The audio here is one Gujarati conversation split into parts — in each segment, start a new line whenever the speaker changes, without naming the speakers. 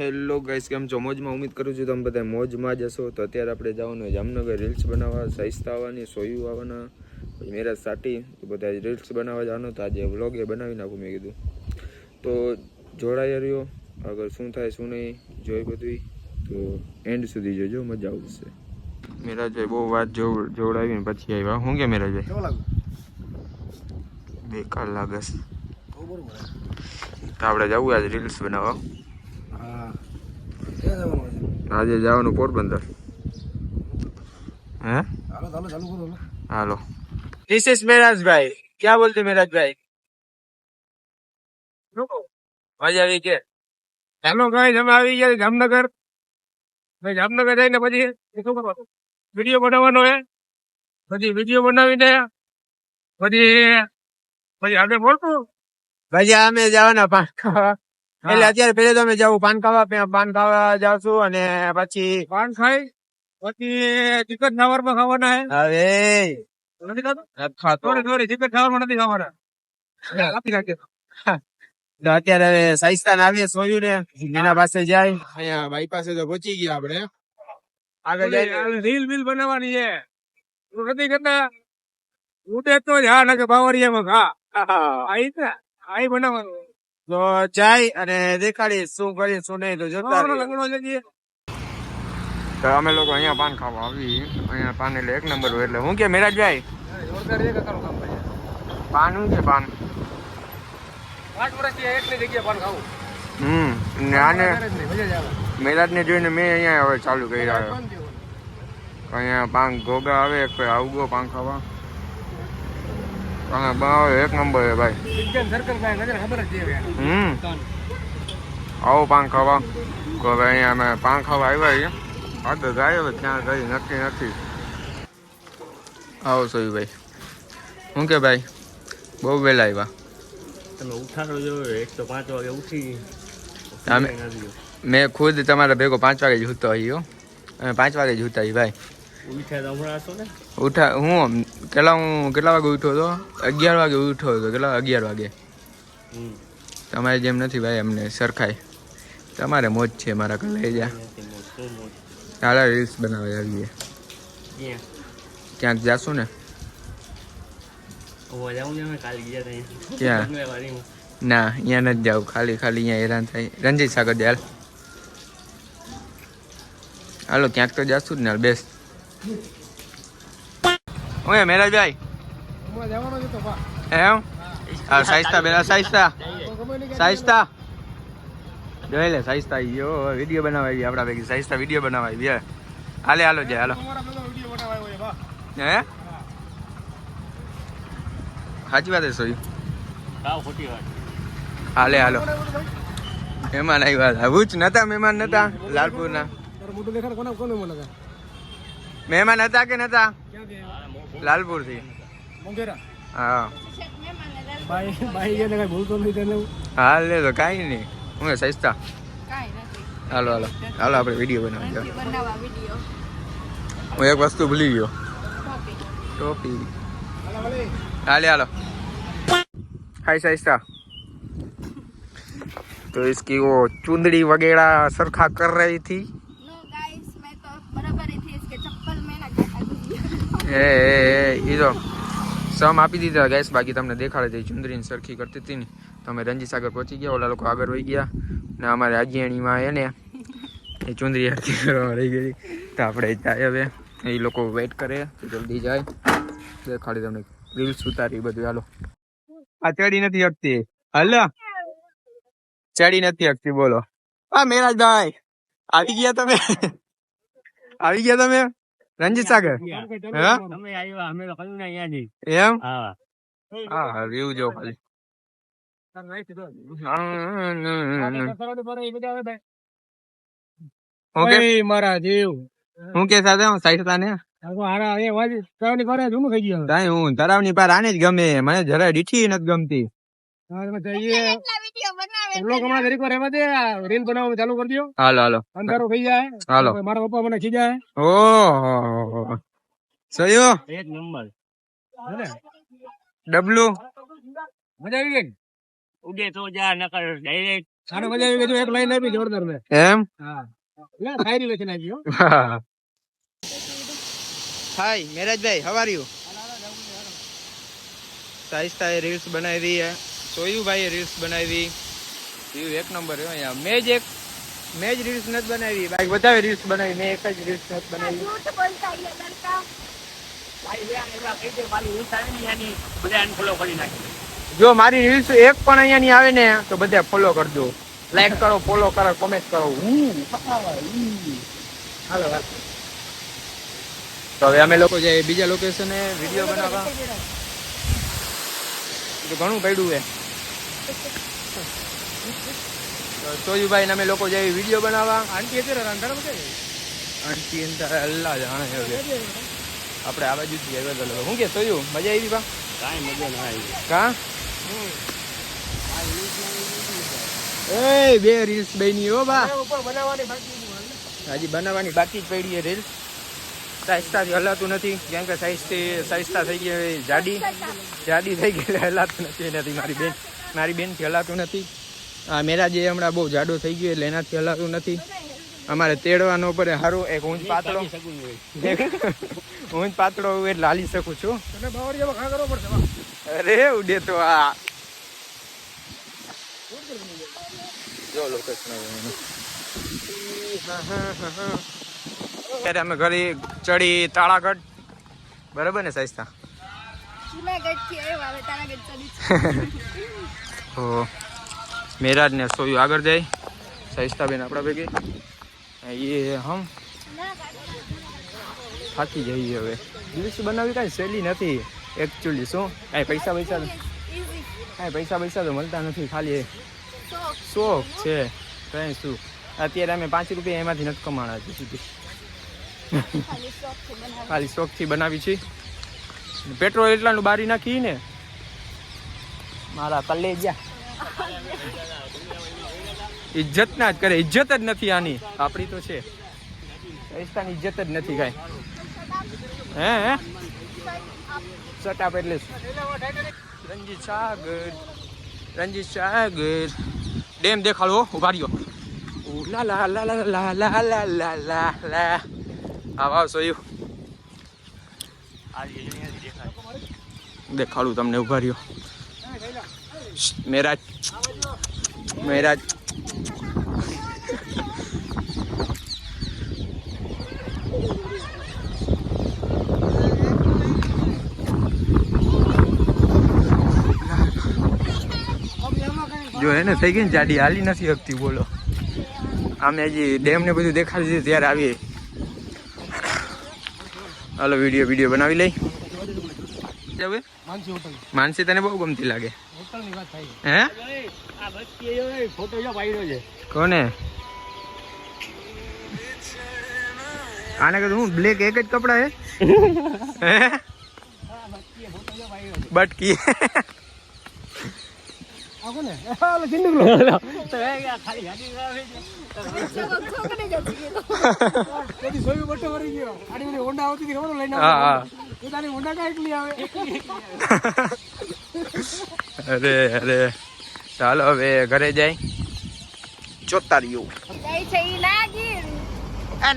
હેલો ગાઈસ, કેમ છો? મોજમાં ઉમ્મીદ કરું છું તમે બધા મોજમાં જ હશો. તો અત્યારે આપણે જવાનું જામનગર રીલ્સ બનાવવા, સાહિસ્તા આવવાની, સોયુ આવવાના, પછી મેરાજ સાટી, તો બધા રીલ્સ બનાવવા જવાનું. તો આજે વ્લોગ એ બનાવી નાખું મેં કીધું. તો જોડાઈ રહ્યો, આગળ શું થાય શું નહીં જોઈ બધું, તો એન્ડ સુધી જોજો, મજા આવશે. મેરાજભાઈ બહુ વાત જોડાવીને પછી આવ્યા. શું કે મેરાજભાઈ? બેકાર લાગે છે. તો આપણે જવું આજે રીલ્સ બનાવવા. આજે જવાનું પોરબંદર. હે હાલો. This is मेराज भाई. क्या बोलते मेराज भाई? મજા આવી કે? હેલો ગાઈસ, અમે આવી ગયા જામનગર. જામનગર જઈને પછી શું કરવાનું? વિડીયો બનાવવાનો હે. પછી વિડીયો બનાવીને પછી આગળ બોલતું. પછી અમે જવાના પાન ખાવા. એટલે અત્યારે પેલે તો અમે જવું પાન ખાવા જાવશું, અને પછી પાન ખાઈ પછી ચિકન શાવરમાં ખાવાના હે. હવે નથી ખાતો. થોડી ચિકન શાવરમાં નથી ખાવાના. કાપી નાખ્યો. તો અત્યારે હવે સાહિસ્તાન આવીએ સોયું ને એના પાસે જાય. અહીંયા ભાઈ પાસે તો પહોંચી ગયા આપણે. આગળ જાય રીલ બીલ બનાવવાની છે. તું નથી કરતા ઉડે તો જ હા લાગે બાવરિયામાં ખા. આઈ બનાવવાનું. તો જાય અને દેખાડી શું કરી શું નહીં. તો જોતા તો અમે લોકો અહીંયા પાન ખાવા આવી. અહીંયા પાન એટલે એક નંબર હોય. એટલે હું કે મેરાજભાઈ પાન શું કે પાન 5 વર્ષથી એટલી જગ્યાએ પાન ખાવું. મેરાજ ને જોઈને મેં અહીંયા હવે ચાલુ કર્યા. અહીંયા પાન ઘોગા આવે આવગો પાન ખાવા. એક નંબર હે ભાઈ. આવો પાન ખાવા. તો હવે અહીંયા અમે પાન ખાવા આવ્યા છીએ. આગળ જાય હવે ક્યાં ગઈ નક્કી નથી. આવો સોયુભાઈ. શું કે ભાઈ બહુ વહેલા આવ્યા
તમે? ઉઠાડો જો 105 વાગે ઉઠી.
મેં ખુદ તમારા ભેગો 5 વાગે જ ઉઠતો આવ્યો. અમે 5 વાગે જ ઉઠતા ભાઈ. ઉઠા હું કેટલા વાગે ઉઠ્યો હતો? 11 વાગે ઉઠ્યો હતો. કેટલા 11 વાગે? તમારે જેમ નથી ભાઈ, અમને સરખાય. તમારે મોજ છે, મારા કઈ લઈ જા. સારા રીલ્સ બનાવવા આવીએ. ક્યાંક જાશું ને? ક્યાં? ના, અહીંયા નથી જાવ. ખાલી અહીંયા હેરાન થાય. રંજીત સાગર દે હાલો ક્યાંક તો જાશું જ ને. બેસ ઓય મેરાજભાઈ એમ સાહિસ્તા બેલા સાહિસ્તા જોઈ લે. સાહિસ્તા યો વિડીયો બનાવાવી આપડા ભેગી. સાહિસ્તા વિડીયો બનાવાવી. હાલો જાય હાલો. હે સાચી વાત છે સોયું? હાલે હાલો. મહેમાન આવ્યા. ભૂચ નતા મહેમાન નતા લાલપુર ના મહેમાન હતા કે નતા? લાલપુર થી. હા હાલ લે તો કઈ નઈ. હું સસ્તા હાલો આપણે વિડીયો બનાવી. હું એક વસ્તુ ભૂલી ગયો. ટોપી. હાલો हाय साइस्ता. तो इसकी वो चुंदड़ी वगैरह सरखा कर रही थी. नो गाइस, मैं तो बराबर ही थी. इसके चप्पल में ना ये तो સમ આપી દીધા ગાઈસ. બાકી તમને દેખાડે છે ચુંદડીને સરખી કરતી હતી ને. તમે રંજીત સાગર પહોંચી ગયા. ઓલા લોકો આગળ વહી ગયા ને અમારે આજિયાણીમાં એને એ ચુંદડી હરખી કરવા રહી ગઈ. તો આપણે જાય હવે. એ લોકો વેઇટ કરે તો જલ્દી જાય. દેખાડી તમને રીલ્સ ઉતારી બધું. હાલો આ ચડી નથી શકતી. હલો ચડી નથી શકતી. બોલો હા મેરાજભાઈ આવી ગયા તમે? આવી ગયા તમે રંજીત સાગર? એમ હા વ્યૂ જો ખાલી. ઓકે મારા જીવ હું કે સાથે સાઈડ ને તરાવની પાર આને જ ગમે. મને જરા દીઠી નથી ગમતી. રીલ બનાવવાનું ચાલુ કરી દો. હાલો અંધારો થઈ જાય. હાલો મારા પપ્પા મને ખીજાય. ઓહો સયો એક નંબર ડબલું. મજા આવી ગઈ. ઉડે તો જા નકર ડાયરેક્ટ સારો મજા આવી ગઈ. એક લાઈન આપી જોરદાર ને. એમ? હા. લે શાયરી લખીને આપી હો. હાય મેરાજભાઈ, હાઉ આર યુ? સાહિસ્તાએ રીલ્સ બનાવી હે. સોયુભાઈએ રીલ્સ બનાવી. વ્યૂ એક નંબર હે અહીંયા. મેં જ રીલ્સ નથી બનાવી. બાકી બધાએ રીલ્સ બનાવી. મેં એક જ રીલ્સ નથી બનાવી. જો મારી રીલ્સ એક પણ અહીંયા ની આવે ને તો બધા ફોલો કરજો. લાઈક કરો, ફોલો કરો, કોમેન્ટ કરો. હાલો તો હવે અમે લોકો જઈએ બીજા લોકેશને વિડીયો બનાવવા. તો ઘણું પડ્યું હે. તો સોયુભાઈ ને અમે લોકો જઈએ વિડીયો બનાવવા. આંટી અત્યારે રાંધારા બતાવે. આંટી અલ્લાહ જાણે છે. આપણે આ બાજુ થી આવ્યા. શું કે સોયુ મજા આવી? બા કાંઈ મજા ના આવી. કા એ બે રીલ્સ બની હો બા. હજી બનાવવાની બાકી જ પડી છે રીલ્સ. સાહિસ્તાથી હલાતું નથી કેમ કે સાહિસ્તા થઈ ગઈ જાડી થઈ ગઈ હલાતું નથી. મારી બેનથી હલાતું નથી. આ મેરા જે હમણાં બહુ જાડો થઈ ગયો એટલે એનાથી હલાતું નથી. અમારે તેડવાનો પડે સારું. એક હું જ પાતળો હું એટલે હાલી શકું છું. અરે ઉડે તો આ જો લોકેશન અત્યારે અમે ઘરે ચડી તાળાગઢ. બરાબર ને સાહિસ્તા? મેરાજ ને સોયું આગળ જાય. સાહિસ્તા બેન આપણા ભેગી. એ હમ થાકી જઈએ હવે. રીલ્સ બનાવી કાંઈ સહેલી નથી એકચ્યુઅલી. શું કાંઈ પૈસા તો મળતા નથી. ખાલી શોખ છે. કંઈ શું અત્યારે અમે 5 રૂપિયા એમાંથી નથી કમાણા સુધી. ખાલી શોખથી બનાવી છે. પેટ્રોલ એટલાનું બારી નાખી ને મારા કલેજા. ઇજ્જત ના જ કરે. ઇજ્જત જ નથી આની. આપણી તો છે. પૈસાની ઇજ્જત જ નથી કાંઈ. હે સટાપ એટલે રણજીત સાગર ડેમ દેખાડો. ઉભા રહ્યો. લા લા લા લા લા લા લા લા લા લા. આવ સોયું દેખાડું તમને. ઉભા રહ્યો. મેરાજ જો એને થઈ ગઈ ને જાડી, હાલી નથી શકતી. બોલો અમે હજી ડેમ ને બધું દેખાડી દીધું ત્યારે આવીએ. હાલો વિડીયો બનાવી લઈ. માનસી તને બહુ ગમતી લાગે. હે કોને? આને કીધું હું બ્લેક એક જ કપડા હે બટકી. અરે ચાલો હવે ઘરે જાય. ચોતારીયું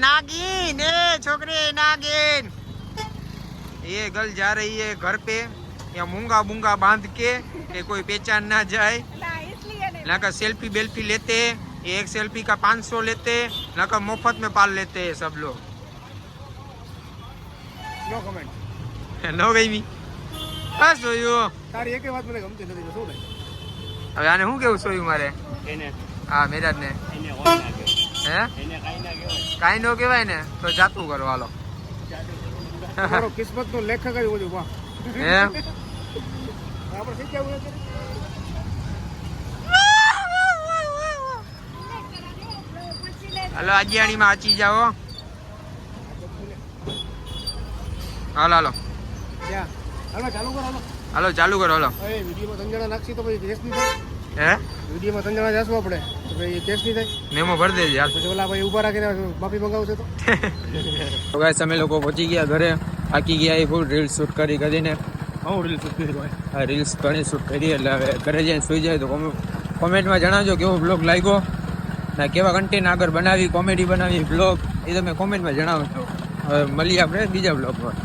नागिन छोकरे नागिन ये गर्ल जा रही है घर पे या मूंगा बूंगा बांध के कोई पहचान ना जाए. ना सेल्फी बेल्फी लेते हैं. एक सेल्फी का 500 लेते हैं. ना मुफ्त में पाल लेते हैं सब लोग. No comment. नो गई मी बस सोयू तारी एक बात મને ગમતી નથી. શું થાય હવે આને શું કેવું સોયુ મારે? એને હા મેરાજ ને એને ઓન લાગે. હે એને કાઈ ના કહેવાય. કાઈ નો કહેવાય ને તો જાતું કરો. હાલો તમારો કિસ્મત નો લેખક જ ઓજો. વાહ હે આપણે શીખ્યા હોય. હાલો આજીયાણીમાં આચી જાઓ. હાલો હાલો હાલો ચાલુ કરો. હાલો વિડીયોમાં સંજણા નાખશી તો પછી કેસ નહીં થાય. હે વિડીયોમાં સંજણા જાશું આપણે તો ભાઈ કેસ નહીં થાય. મેમો ભરી દેજે. યાર પછી ઓલા ભાઈ ઊભા રાખીને માફી મંગાવશે તો. ગાઈસ અમે લોકો પહોંચી ગયા ઘરે. થાકી ગયા. ફૂલ રીલ્સ શૂટ કરીને. હું રીલ્સ શૂટ કરી. હા રીલ્સ ઘણી શૂટ કરી એટલે હવે ઘરે જઈને સુઈ જાય તો કોમેન્ટમાં જણાવજો કેવો બ્લોગ લાગ્યો ને કેવા કન્ટેન્ટ આગળ બનાવી, કોમેડી બનાવી બ્લોગ, એ તમે કોમેન્ટમાં જણાવજો. હવે મળીએ આપણે બીજા બ્લોગમાં.